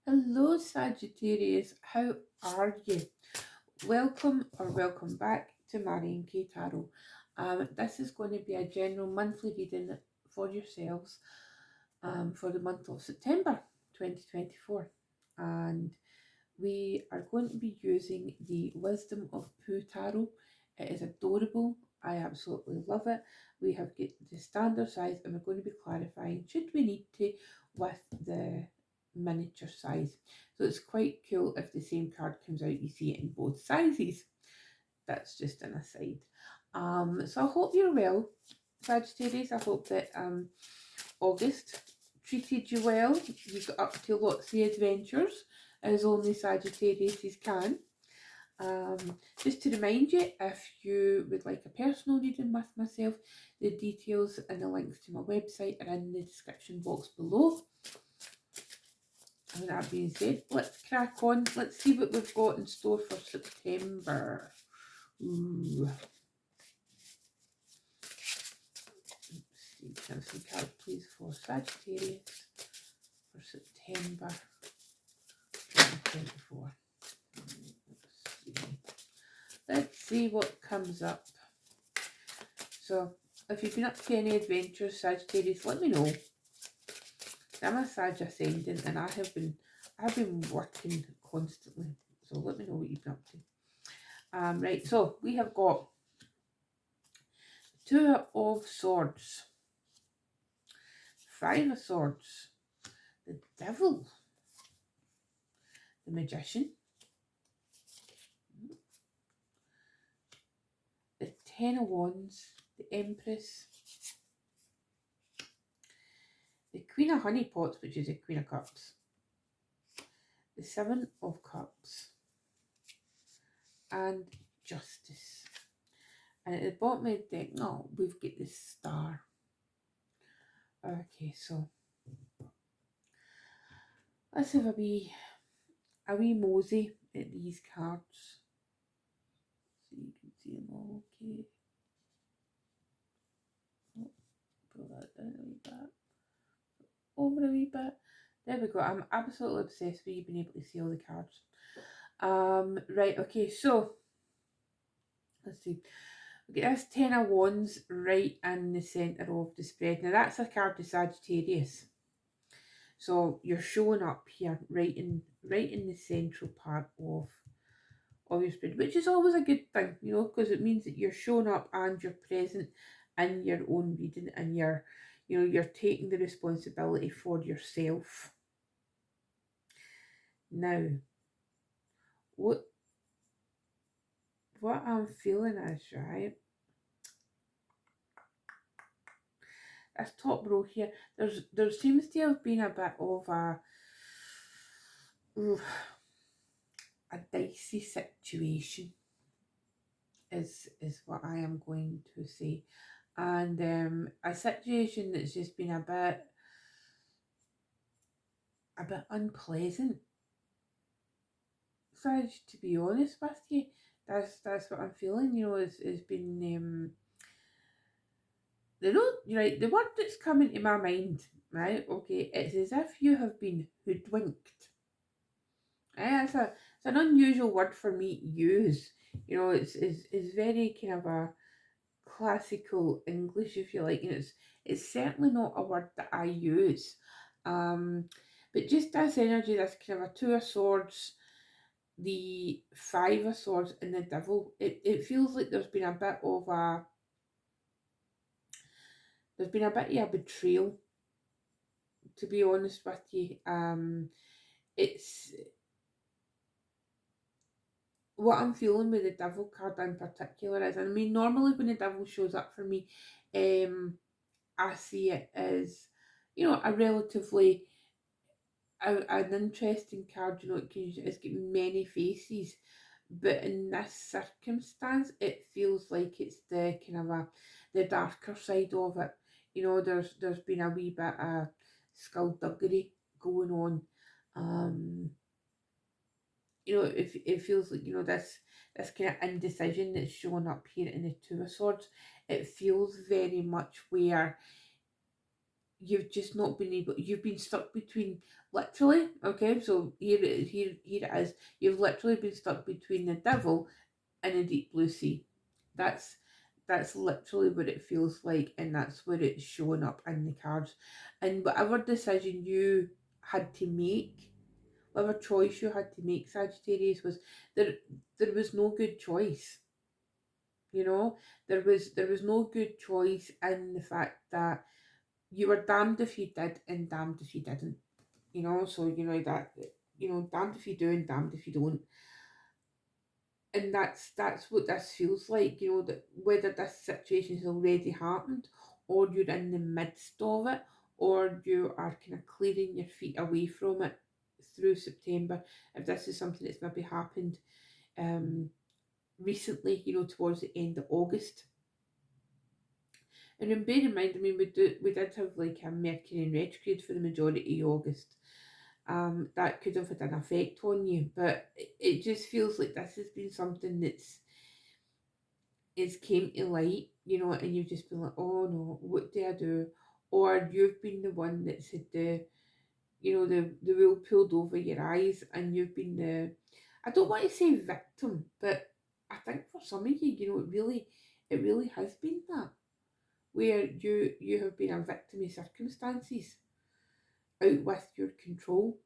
Hello Sagittarius, how are you? Welcome back to Marion K Tarot. This is going to be a general monthly reading for yourselves for the month of September 2024, and we are going to be using the Wisdom of Pooh Tarot. It is adorable. I absolutely love it. We have got the standard size, and we're going to be clarifying should we need to with the miniature size. So it's quite cool if the same card comes out, you see it in both sizes. That's just an aside. So I hope you're well, Sagittarius. I hope that August treated you well. You got up to lots of adventures, as only Sagittarius can. Just to remind you, if you would like a personal reading with myself, the details and the links to my website are in the description box below. And with that being said, let's crack on. Let's see what we've got in store for September. Ooh. Let's see, can some card please for Sagittarius for September 2024. Let's see what comes up. So, if you've been up to any adventures, Sagittarius, let me know. I'm a Sag ascendant, and I've been working constantly. So let me know what you've been up to. Right. So we have got Two of Swords, Five of Swords, the Devil, the Magician, the Ten of Wands, the Empress, the Queen of Honeypots, which is the Queen of Cups, the Seven of Cups, and Justice. And at the bottom of the deck, no, we've got the Star. Okay, so let's have a wee mosey at these cards. So you can see them all okay. Oh, pull that down a wee bit. Over a wee bit. There we go. I'm absolutely obsessed with you being able to see all the cards. Right, okay, so let's see. We get this Ten of Wands right in the centre of the spread. Now that's a card of Sagittarius. So you're showing up here right in the central part of your spread, which is always a good thing, you know, because it means that you're showing up and you're present in your own reading, and you're taking the responsibility for yourself. Now, what I'm feeling is, right, this top row here, there seems to have been a bit of a dicey situation, is what I am going to say, and a situation that's just been a bit unpleasant. So, to be honest with you, that's what I'm feeling. You know, it's been the word that's coming to my mind, right? Okay, it's as if you have been hoodwinked. It's an unusual word for me to use. You know, it's very kind of a classical English, if you like, and it's certainly not a word that I use. But just this energy, this kind of a Two of Swords, the Five of Swords, and the Devil. It feels like there's been a bit of a betrayal, to be honest with you. It's what I'm feeling with the Devil card in particular is, I mean, normally when the Devil shows up for me, I see it as, you know, a relatively an interesting card. You know, it's got many faces, but in this circumstance, it feels like it's the kind of the darker side of it. You know, there's been a wee bit of skullduggery going on. You know, it feels like, you know, this kind of indecision that's showing up here in the Two of Swords. It feels very much where you've just not been able, you've been stuck between, literally, okay, so here it is, you've literally been stuck between the devil and a deep blue sea. That's that's literally what it feels like, and that's what it's showing up in the cards. And whatever decision you had to make, whatever choice you had to make, Sagittarius, was there there was no good choice. You know, there was no good choice in the fact that you were damned if you did and damned if you didn't. You know, so you know that, you know, damned if you do and damned if you don't. And that's what this feels like, you know, that whether this situation has already happened, or you're in the midst of it, or you are kind of clearing your feet away from it through September, if this is something that's maybe happened um recently, you know, towards the end of August. And then bear in mind, I mean, we did have like a Mercury in retrograde for the majority of August. That could have had an effect on you, but it just feels like this has been something it's came to light, you know, and you've just been like, oh no, what do I do? Or you've been the one that's had the wool pulled over your eyes, and you've been the, I don't want to say victim, but I think for some of you, you know, it really has been that, where you have been a victim of circumstances out with your control.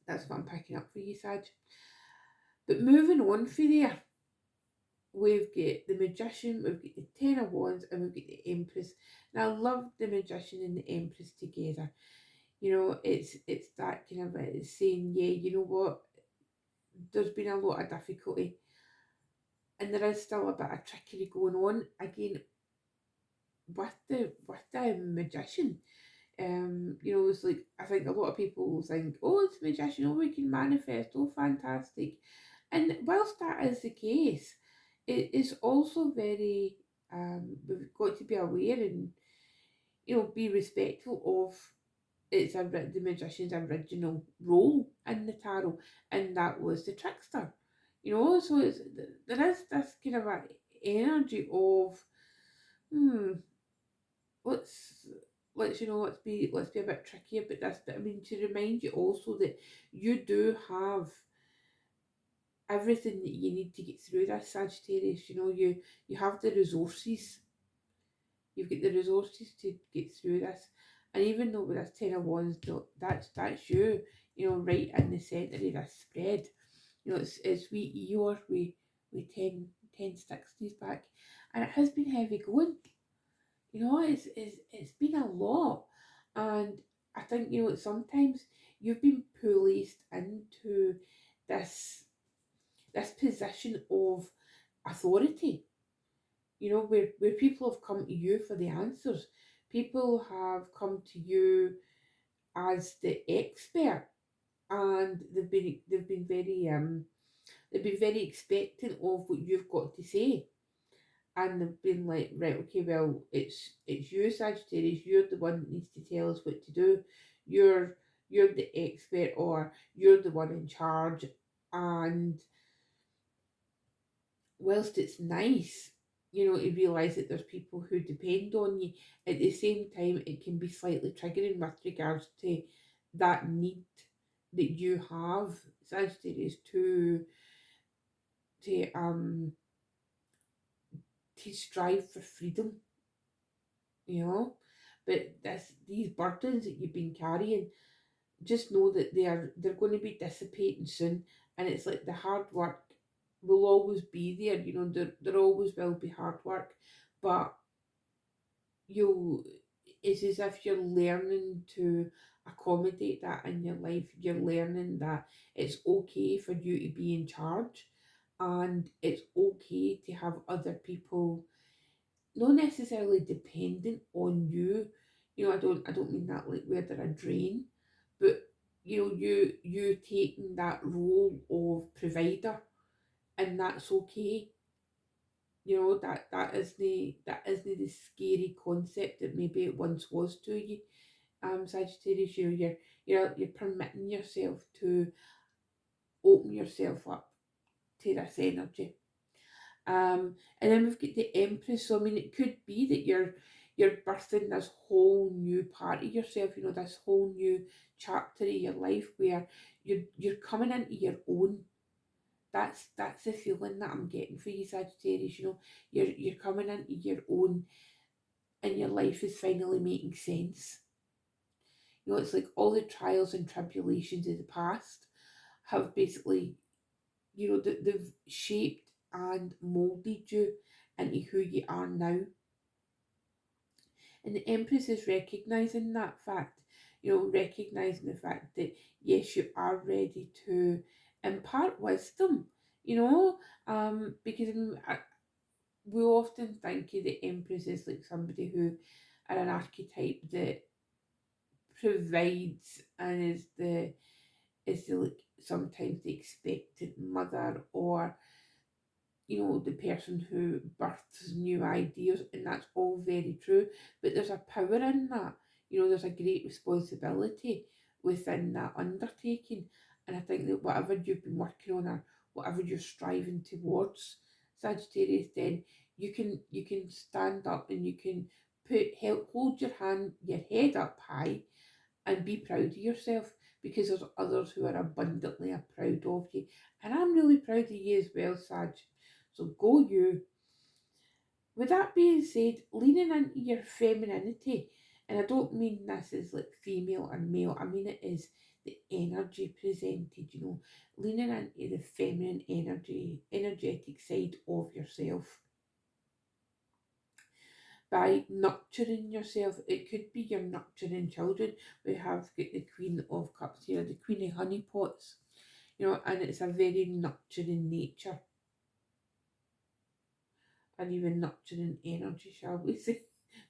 That's what I'm picking up for you, Sag. But moving on for there, we've got the Magician, we've got the Ten of Wands, and we've got the Empress. Now I love the Magician and the Empress together. You know, it's that kind of, it's saying, yeah, you know what, there's been a lot of difficulty, and there is still a bit of trickery going on again with the Magician. You know, it's like, I think a lot of people think, oh, it's a magician, oh, we can manifest, oh, fantastic. And whilst that is the case, it is also very, we've got to be aware and, you know, be respectful of the magician's original role in the tarot, and that was the trickster. You know, so there is this kind of a energy of, hmm, let's let's be a bit tricky about this, but I mean, to remind you also that you do have everything that you need to get through this, Sagittarius. You know, you have the resources. You've got the resources to get through this. And even though with this Ten of Wands, that's you, you know, right in the centre of this spread. You know, it's we Eeyore, we 10 60s back, and it has been heavy going. You know, it's been a lot, and I think, you know, sometimes you've been policed into this this position of authority. You know, where people have come to you for the answers. People have come to you as the expert, and they've been very expectant of what you've got to say, and they've been like, right, okay, well, it's you, Sagittarius. You're the one that needs to tell us what to do. You're you're the expert, or you're the one in charge. And whilst it's nice, you know, to realise that there's people who depend on you, at the same time it can be slightly triggering with regards to that need that you have, Sagittarius, to to strive for freedom, you know. But these burdens that you've been carrying, just know that they're going to be dissipating soon. And it's like the hard work will always be there, you know, there always will be hard work, but you it's as if you're learning to accommodate that in your life. You're learning that it's okay for you to be in charge, and it's okay to have other people not necessarily dependent on you. You know, I don't mean that like where they're a drain, but you know, you taking that role of provider, and that's okay. You know, that isn't the scary concept that maybe it once was to you. Sagittarius, you know, you're permitting yourself to open yourself up to this energy. And then we've got the Empress. So I mean, it could be that you're birthing this whole new part of yourself, you know, this whole new chapter of your life where you're coming into your own. That's the feeling that I'm getting for you, Sagittarius. You know, you're coming into your own, and your life is finally making sense. You know, it's like all the trials and tribulations of the past have basically, you know, they've shaped and molded you into who you are now. And the Empress is recognizing that fact, you know, recognizing the fact that yes, you are ready to impart wisdom, you know, because I mean, we often think of the Empress as like somebody who are an archetype that provides and is the like sometimes the expected mother, or you know, the person who births new ideas, and that's all very true. But there's a power in that. You know, there's a great responsibility within that undertaking. And I think that whatever you've been working on, or whatever you're striving towards, Sagittarius, then you can stand up and you can hold your head up high and be proud of yourself, because there's others who are abundantly proud of you. And I'm really proud of you as well, Sag. So go you. With that being said, leaning into your femininity, and I don't mean this as like female or male, I mean it is the energy presented, you know, leaning into the feminine energy, energetic side of yourself by nurturing yourself. It could be you're nurturing children. We have got the Queen of Cups here, the Queen of Honeypots, you know, and it's a very nurturing nature, and even nurturing energy, shall we say.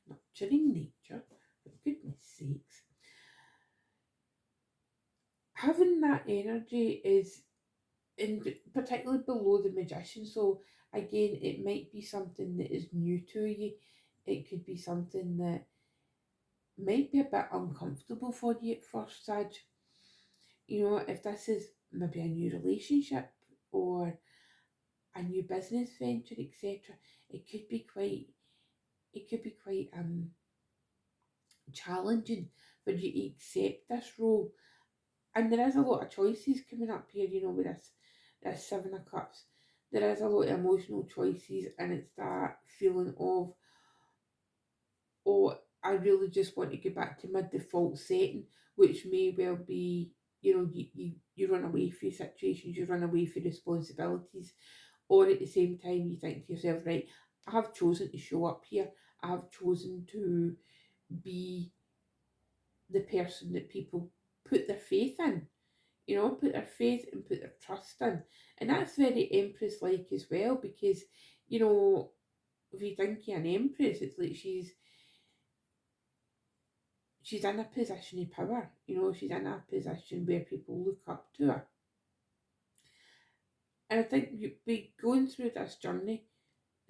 Nurturing nature, for goodness sakes. Having that energy is, in particularly below the Magician, so again, it might be something that is new to you. It could be something that might be a bit uncomfortable for you at first, Sag. You know, if this is maybe a new relationship or a new business venture, etc., it could be quite challenging for you to accept this role. And there is a lot of choices coming up here, you know, with this Seven of Cups. There is a lot of emotional choices, and it's that feeling of, oh, I really just want to go back to my default setting, which may well be, you know, you run away from situations, you run away from responsibilities, or at the same time you think to yourself, right, I have chosen to show up here, I have chosen to be the person that people put their faith in, you know, put their faith and put their trust in. And that's very Empress like as well, because, you know, if you think of an Empress, it's like she's in a position of power, you know, she's in a position where people look up to her. And I think you be going through this journey,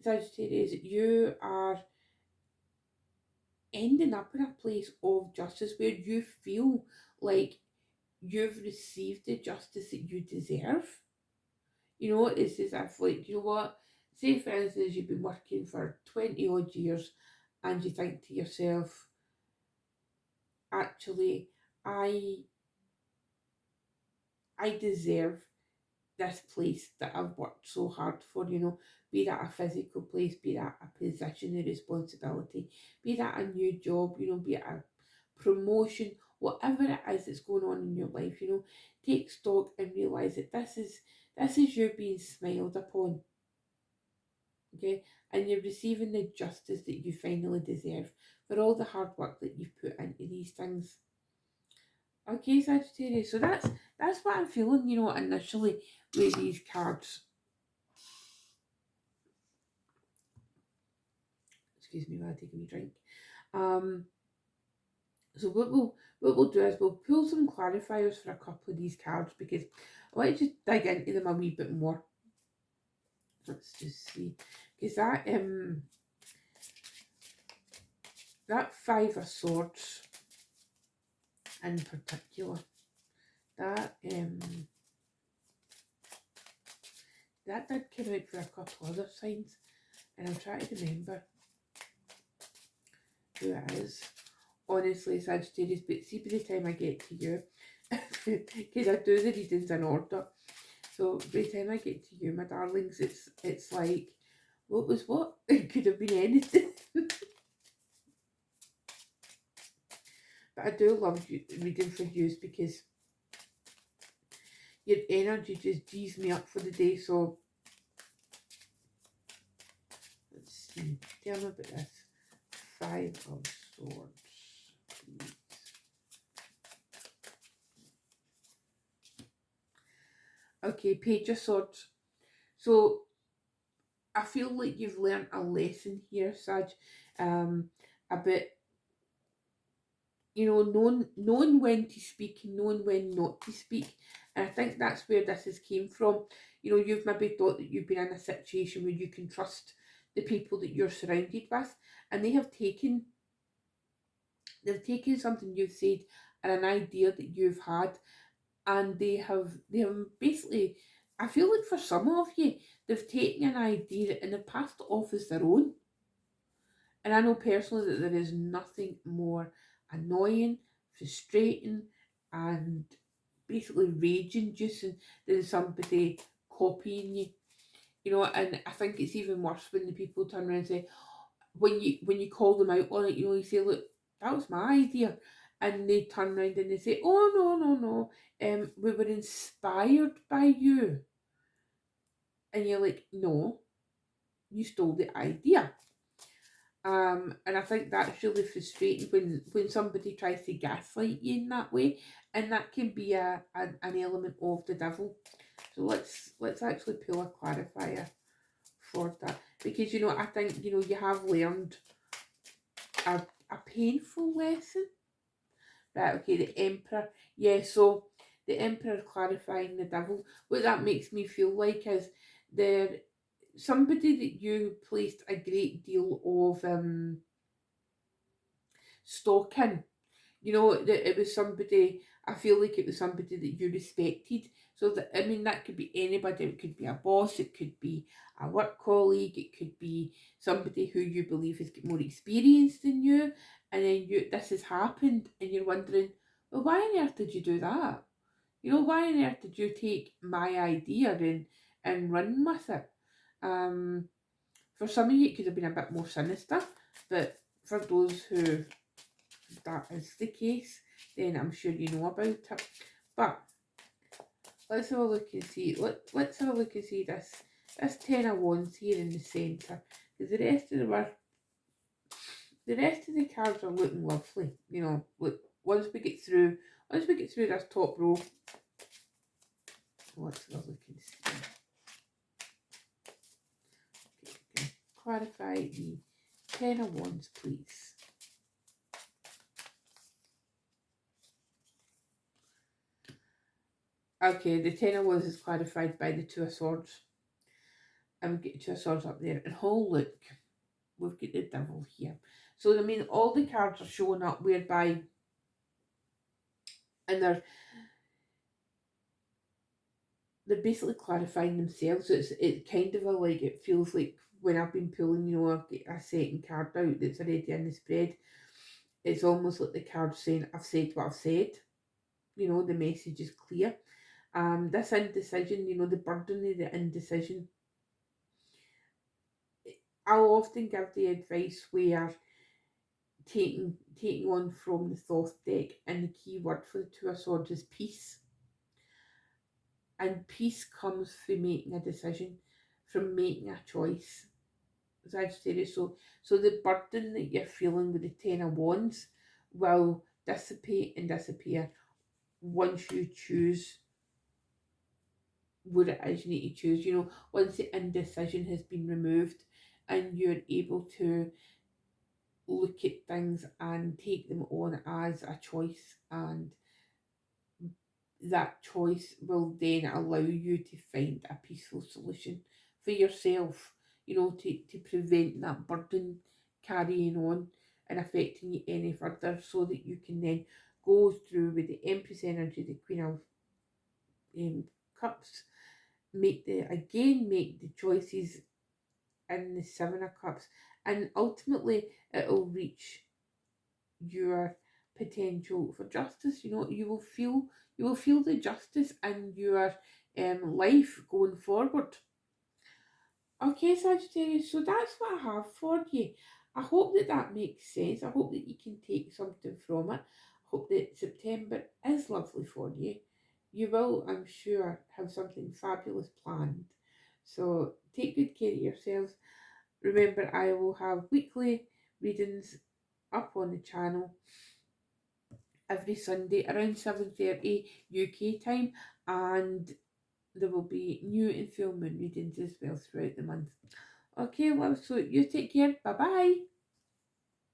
Sagittarius, you are ending up in a place of justice where you feel like you've received the justice that you deserve. You know, it's as if, like, you know what? Say, for instance, you've been working for 20 odd years and you think to yourself, actually, I I deserve this place that I've worked so hard for, you know, be that a physical place, be that a position of responsibility, be that a new job, you know, be it a promotion, whatever it is that's going on in your life, you know, take stock and realise that this is you being smiled upon, okay? And you're receiving the justice that you finally deserve for all the hard work that you've put into these things. Okay, Sagittarius. So that's what I'm feeling, you know, initially with these cards. Excuse me while I take a wee drink. Um, so what we'll do is we'll pull some clarifiers for a couple of these cards, because I want to just dig into them a wee bit more. Let's just see, because that Five of Swords in particular, that that did come out for a couple other signs, and I'm trying to remember who it is. Honestly, Sagittarius, but see by the time I get to you, because I do the readings in order, so by the time I get to you, my darlings, it's like, what was what? It could have been anything. But I do love you, reading for you because your energy just G's me up for the day. So let's see. Tell me about this. 5 of Swords, please. Okay, Page of Swords. So I feel like you've learned a lesson here, Sag, about, you know, knowing when to speak and knowing when not to speak. And I think that's where this has came from. You know, you've maybe thought that you've been in a situation where you can trust the people that you're surrounded with, and they've taken something you've said and an idea that you've had, and they have basically, I feel like for some of you, they've taken an idea and they've passed it off as their own. And I know personally that there is nothing more annoying, frustrating, and basically rage inducing than somebody copying you. You know, and I think it's even worse when the people turn around and say, when you call them out on it, you know, you say, look, that was my idea. And they turn around and they say, oh no, no, no. We were inspired by you. And you're like, no, you stole the idea. And I think that's really frustrating when somebody tries to gaslight you in that way, and that can be an element of the devil. So let's actually pull a clarifier for that, because you know I think you know you have learned a painful lesson. Right, okay, the Emperor. Yeah, so the Emperor clarifying the devil. What that makes me feel like is there somebody that you placed a great deal of stock in. You know, that it was somebody, I feel like it was somebody that you respected. So that, I mean, that could be anybody. It could be a boss, it could be a work colleague, it could be somebody who you believe has got more experience than you, and then this has happened and you're wondering, well, why on earth did you do that? You know, why on earth did you take my idea and run with it? Um for some of you it could have been a bit more sinister, but for those who that is the case, then I'm sure you know about it. But let's have a look and see. Let's have a look and see this 10 of Wands here in the centre, because the rest of the cards are looking lovely. You know, look, once we get through this top row, let's have a look and see. Okay, clarify the 10 of Wands, please. Okay, the 10 of Wands is clarified by the 2 of Swords. And we get 2 of Swords up there. And oh, look, we've got the Devil here. So, I mean, all the cards are showing up whereby, and they're basically clarifying themselves. It's kind of like, it feels like when I've been pulling, you know, I've got a second card out that's already in the spread. It's almost like the card saying, I've said what I've said. You know, the message is clear. This indecision, you know, the burden of the indecision. I'll often give the advice where taking on from the Thoth deck, and the key word for the 2 of Swords is peace. And peace comes from making a decision, from making a choice. Sagittarius. So the burden that you're feeling with the 10 of Wands will dissipate and disappear once you choose what it is you need to choose. You know, once the indecision has been removed and you're able to look at things and take them on as a choice, and that choice will then allow you to find a peaceful solution for yourself, you know, to prevent that burden carrying on and affecting you any further, so that you can then go through with the Empress energy, the Queen of Cups, make the choices in the 7 of Cups, and ultimately it'll reach your potential for justice. You know, you will feel the justice in your life going forward. Okay, Sagittarius, so that's what I have for you. I hope that that makes sense. I hope that you can take something from it. I hope that September is lovely for you. You will, I'm sure, have something fabulous planned. So take good care of yourselves. Remember, I will have weekly readings up on the channel every Sunday around 7:30 UK time, and there will be new and full moon readings as well throughout the month. Okay, well, so you take care. Bye bye.